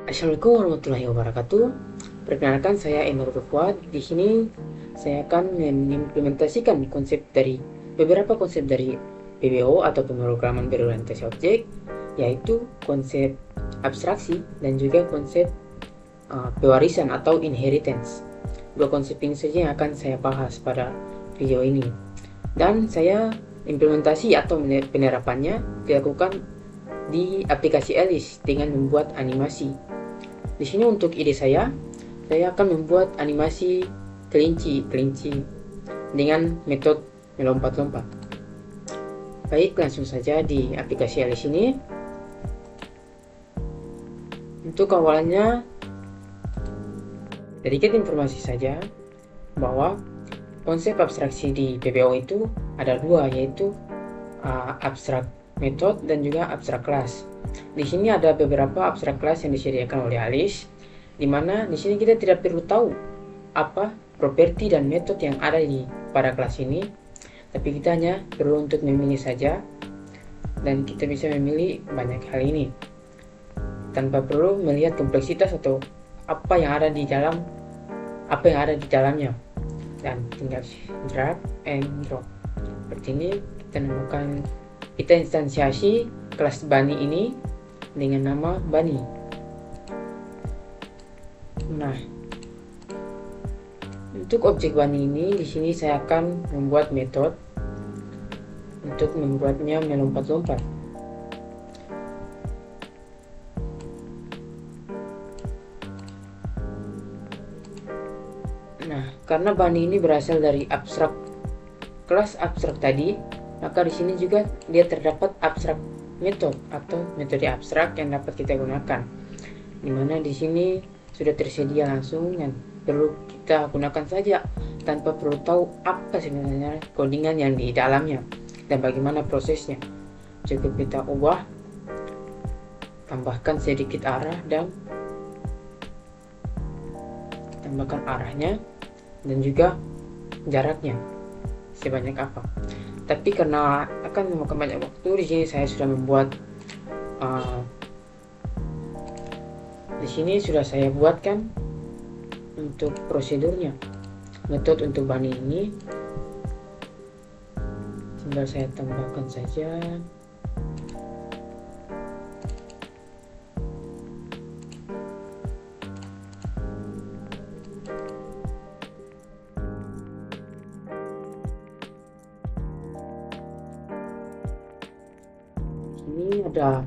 Assalamualaikum warahmatullahi wabarakatuh. Perkenalkan, saya Enor Fuad. Di sini saya akan mengimplementasikan beberapa konsep dari PBO atau pemrograman berorientasi objek, yaitu konsep abstraksi dan juga konsep pewarisan atau inheritance. Dua konsep ini saja yang akan saya bahas pada video ini. Dan saya implementasi atau penerapannya dilakukan di aplikasi Alice dengan membuat animasi. Di sini untuk ide saya akan membuat animasi kelinci dengan metode melompat-lompat. Baik, langsung saja di aplikasi Alice ini. Untuk awalnya, sedikit informasi saja bahwa konsep abstraksi di PBO itu ada dua, yaitu abstrak method dan juga abstrak class. Di sini ada beberapa abstrak class yang disediakan oleh Alice, di mana di sini kita tidak perlu tahu apa properti dan metode yang ada pada kelas ini, tapi kita hanya perlu untuk memilih saja, dan kita bisa memilih banyak hal ini tanpa perlu melihat kompleksitas atau apa yang ada di dalamnya, dan tinggal drag and drop seperti ini. Kita instansiasi kelas Bunny ini dengan nama Bunny. Nah, untuk objek Bunny ini di sini saya akan membuat metode untuk membuatnya melompat-lompat. Nah, karena Bunny ini berasal dari kelas abstrak tadi, maka di sini juga dia terdapat abstrak method atau metode abstrak yang dapat kita gunakan, dimana di sini sudah tersedia langsung dan perlu kita gunakan saja tanpa perlu tahu apa sebenarnya codingan yang di dalamnya dan bagaimana prosesnya. Cukup kita ubah, tambahkan sedikit arah dan tambahkan arahnya dan juga jaraknya sebanyak apa. Tapi karena akan memakan banyak waktu, di sini saya sudah membuat di sini sudah saya buatkan untuk prosedurnya. Metode untuk Bunny ini tinggal saya tambahkan saja. Ini ada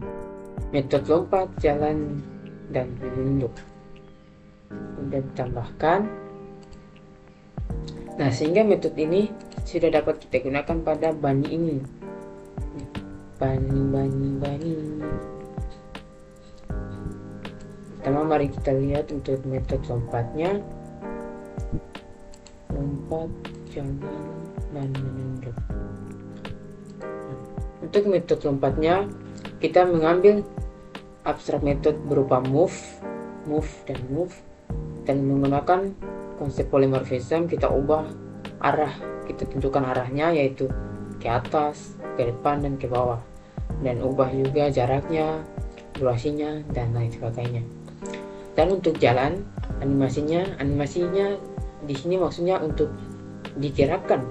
metode lompat, jalan, dan menunduk. Sudah ditambahkan. Nah, sehingga metode ini sudah dapat kita gunakan pada Bunny ini. Bunny. Pertama, mari kita lihat untuk metode lompatnya. Lompat, jalan, dan menunduk. Untuk metode lompatnya, kita mengambil abstrak metode berupa move, dan menggunakan konsep polymorphism. Kita ubah arah, kita tentukan arahnya yaitu ke atas, ke depan, dan ke bawah, dan ubah juga jaraknya, durasinya, dan lain sebagainya. Dan untuk jalan, animasinya di sini maksudnya untuk digerakkan,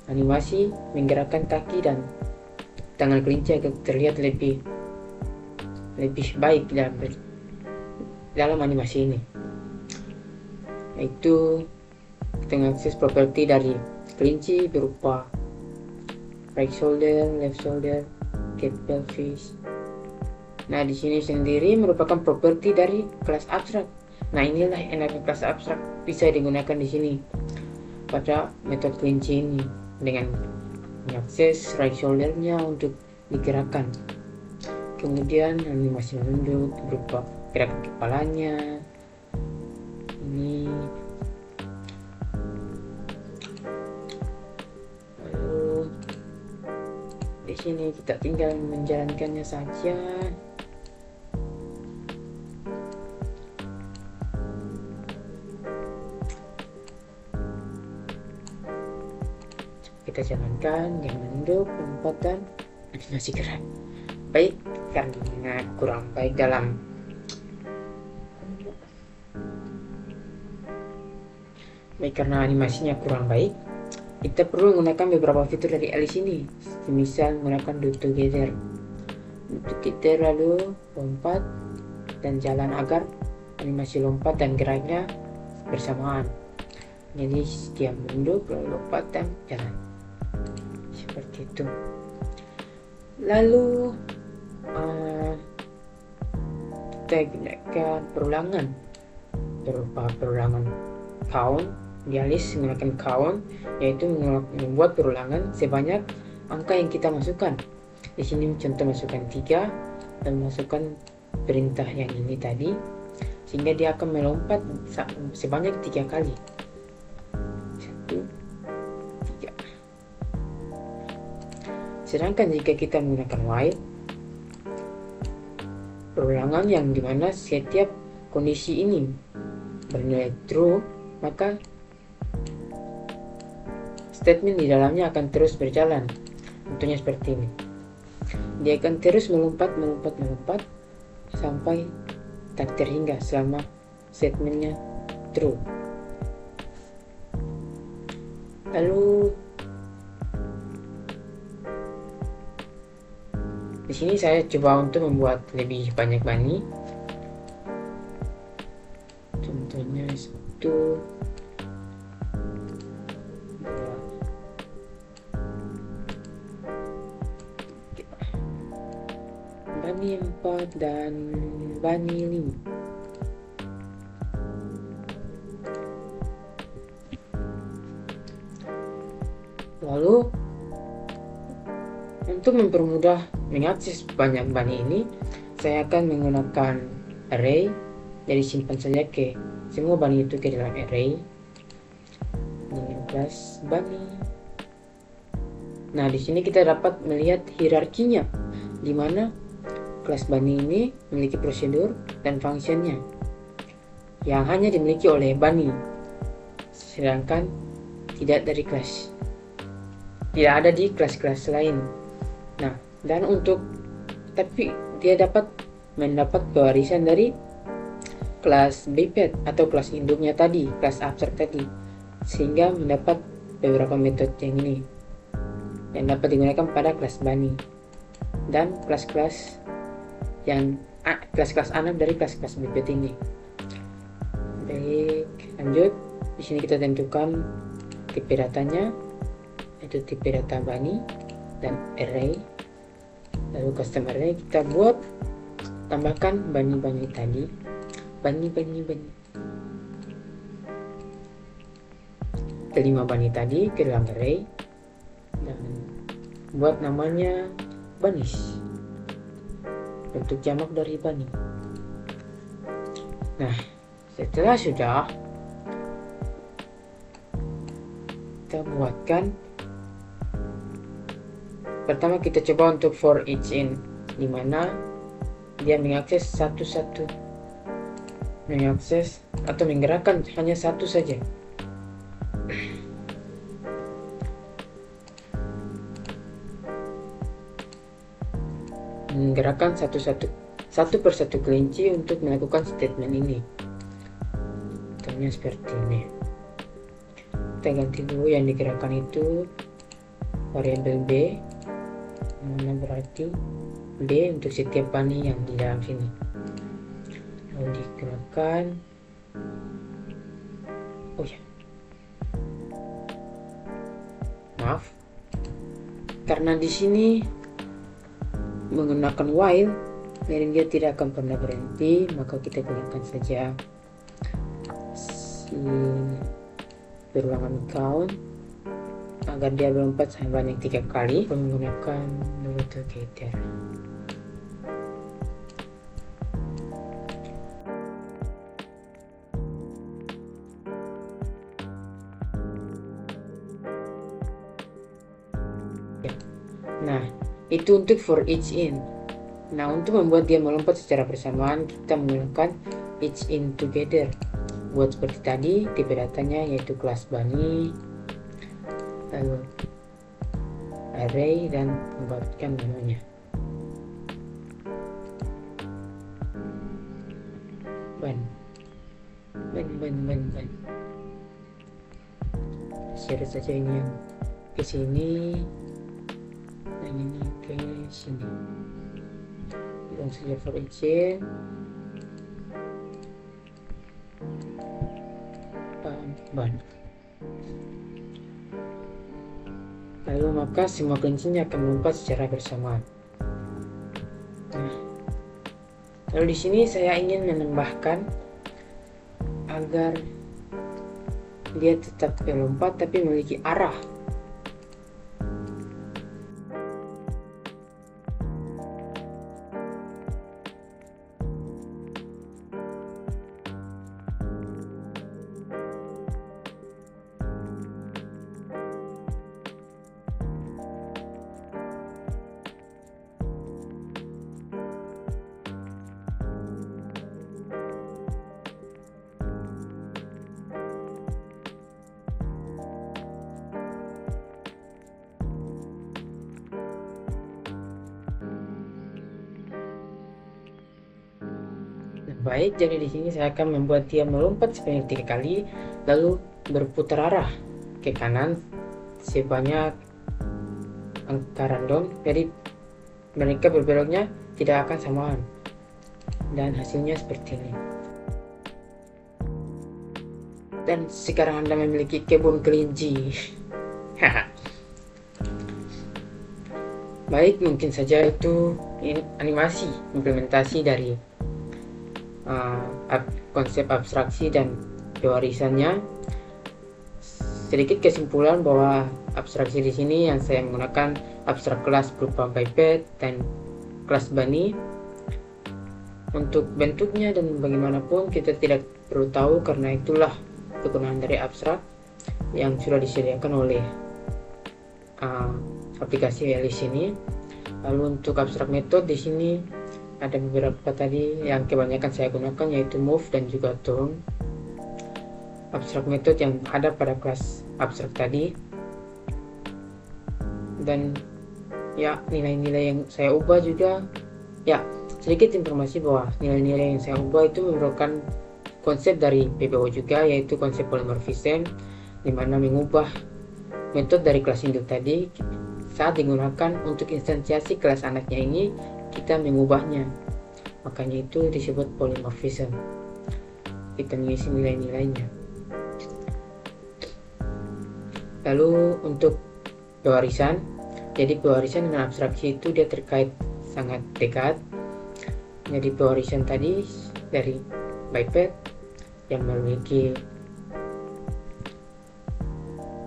animasi menggerakkan kaki dan tangan kelinci agar terlihat lebih baik dalam animasi ini. Yaitu kita mengakses properti dari kelinci berupa right shoulder, left shoulder, gap pelvis. Nah, di sini sendiri merupakan properti dari kelas abstrak. Nah, inilah enaknya kelas abstrak bisa digunakan di sini pada metode kelinci ini dengan mengakses right shouldernya untuk digerakkan. Kemudian animasi menunduk berupa gerakan kepalanya. Ini lalu di sini kita tinggal menjalankannya saja. Kita jalankan yang menunduk, lompat, dan animasi gerak. Baik, karena kurang baik dalam baik karena animasinya kurang baik, kita perlu menggunakan beberapa fitur dari Alice ini, misal menggunakan do together. Lalu lompat dan jalan agar animasi lompat dan geraknya bersamaan. Jadi dia mundur lalu lompat dan jalan seperti itu. Lalu kita gunakan perulangan berupa perulangan count. Di Alice menggunakan count, yaitu membuat perulangan sebanyak angka yang kita masukkan. Di sini contoh masukkan 3 dan masukkan perintah yang ini tadi, sehingga dia akan melompat sebanyak 3 kali. 1, 3. Sedangkan jika kita menggunakan while, perulangan yang dimana setiap kondisi ini bernilai true, maka statement di dalamnya akan terus berjalan. Contohnya seperti ini. Dia akan terus melompat sampai tak terhingga selama statementnya true. Lalu di sini saya coba untuk membuat lebih banyak bunny. Contohnya 1, bunny 4 dan bunny 5. Lalu untuk mempermudah mengakses banyak bunny ini, saya akan menggunakan array. Jadi simpan saja ke semua bunny itu ke dalam array dengan kelas bunny. Nah, di sini kita dapat melihat hierarkinya, di mana kelas bunny ini memiliki prosedur dan fungsinya yang hanya dimiliki oleh bunny, sedangkan tidak ada di kelas-kelas lain. Nah, dan tapi dia dapat mendapat pewarisan dari kelas biped atau kelas induknya tadi, kelas abstrak tadi, sehingga mendapat beberapa metode yang ini yang dapat digunakan pada kelas bunny dan kelas-kelas anak dari kelas-kelas biped ini. Baik, lanjut. Di sini kita tentukan tipe datanya, yaitu tipe data bunny dan array. Lalu custom array kita buat, tambahkan bunny tadi, bunny kelima bunny tadi ke dalam array dan buat namanya bunnies, bentuk jamak dari bunny. Nah, setelah sudah kita buatkan, pertama kita coba untuk for each in, dimana dia mengakses satu-satu, mengakses atau menggerakkan hanya satu saja. Menggerakkan satu persatu kelinci untuk melakukan statement ini. Contohnya seperti ini. Kita ganti dulu yang digerakkan itu variabel b, mana berarti b untuk setiap bunny yang di dalam sini. Lalu digerakkan. Oh ya, maaf, karena di sini menggunakan while dan dia tidak akan pernah berhenti, maka kita gunakan saja si berulangan count agar dia melompat sebanyak 3 kali menggunakan do together. Nah, itu untuk for each in. Nah, untuk membuat dia melompat secara bersamaan, kita menggunakan each in together. Buat seperti tadi, tipe datanya yaitu kelas bunny, lalu array, dan membuatkan namanya. Ban. share saja ini yang ke sini dan ini ke sini. Bilang saja for each ban. Lalu maka semua kelincinya akan melompat secara bersamaan. Nah, lalu di sini saya ingin menambahkan agar dia tetap melompat tapi memiliki arah. Baik, jadi di sini saya akan membuat dia melompat sebanyak 3 kali, lalu berputar arah ke kanan sebanyak angka random. Jadi mereka berbeloknya tidak akan samaan, dan hasilnya seperti ini. Dan sekarang Anda memiliki kebun kelinci. Baik, mungkin saja itu animasi implementasi dari konsep abstraksi dan pewarisannya. Sedikit kesimpulan bahwa abstraksi di sini yang saya menggunakan abstrak kelas berupa biped dan kelas bunny. Untuk bentuknya dan bagaimanapun kita tidak perlu tahu, karena itulah kegunaan dari abstrak yang sudah disediakan oleh aplikasi Alice ini. Lalu untuk abstrak method di sini ada beberapa tadi yang kebanyakan saya gunakan, yaitu move dan juga turn. Abstrak method yang ada pada kelas abstrak tadi, dan ya nilai-nilai yang saya ubah juga. Ya, sedikit informasi bahwa nilai-nilai yang saya ubah itu merupakan konsep dari PBO juga, yaitu konsep polymorphism, dimana mengubah metode dari kelas induk tadi saat digunakan untuk instansiasi kelas anaknya ini, kita mengubahnya, makanya itu disebut polymorphism. Kita mengisi nilai-nilainya. Lalu untuk pewarisan, jadi pewarisan dengan abstraksi itu dia terkait sangat dekat. Jadi pewarisan tadi dari biped yang memiliki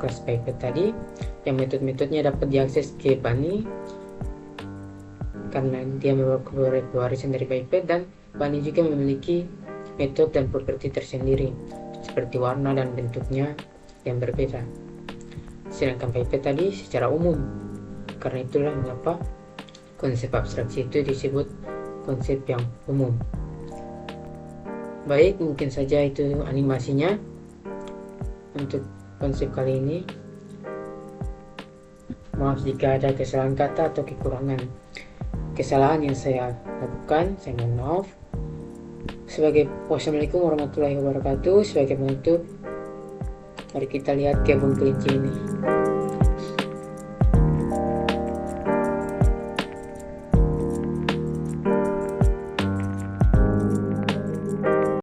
kelas biped tadi, yang metode-metodenya dapat diakses ke bunny karena dia memiliki pewarisan dari biped, dan bunny juga memiliki metode dan properti tersendiri seperti warna dan bentuknya yang berbeda. Sedangkan biped tadi secara umum, karena itulah mengapa konsep abstraksi itu disebut konsep yang umum. Baik, mungkin saja itu animasinya untuk konsep kali ini. Maaf jika ada kesalahan kata atau kekurangan kesalahan yang saya lakukan, saya mohon maaf. Wassalamualaikum warahmatullahi wabarakatuh. Sebagai penutup, mari kita lihat kebun kelinci ini.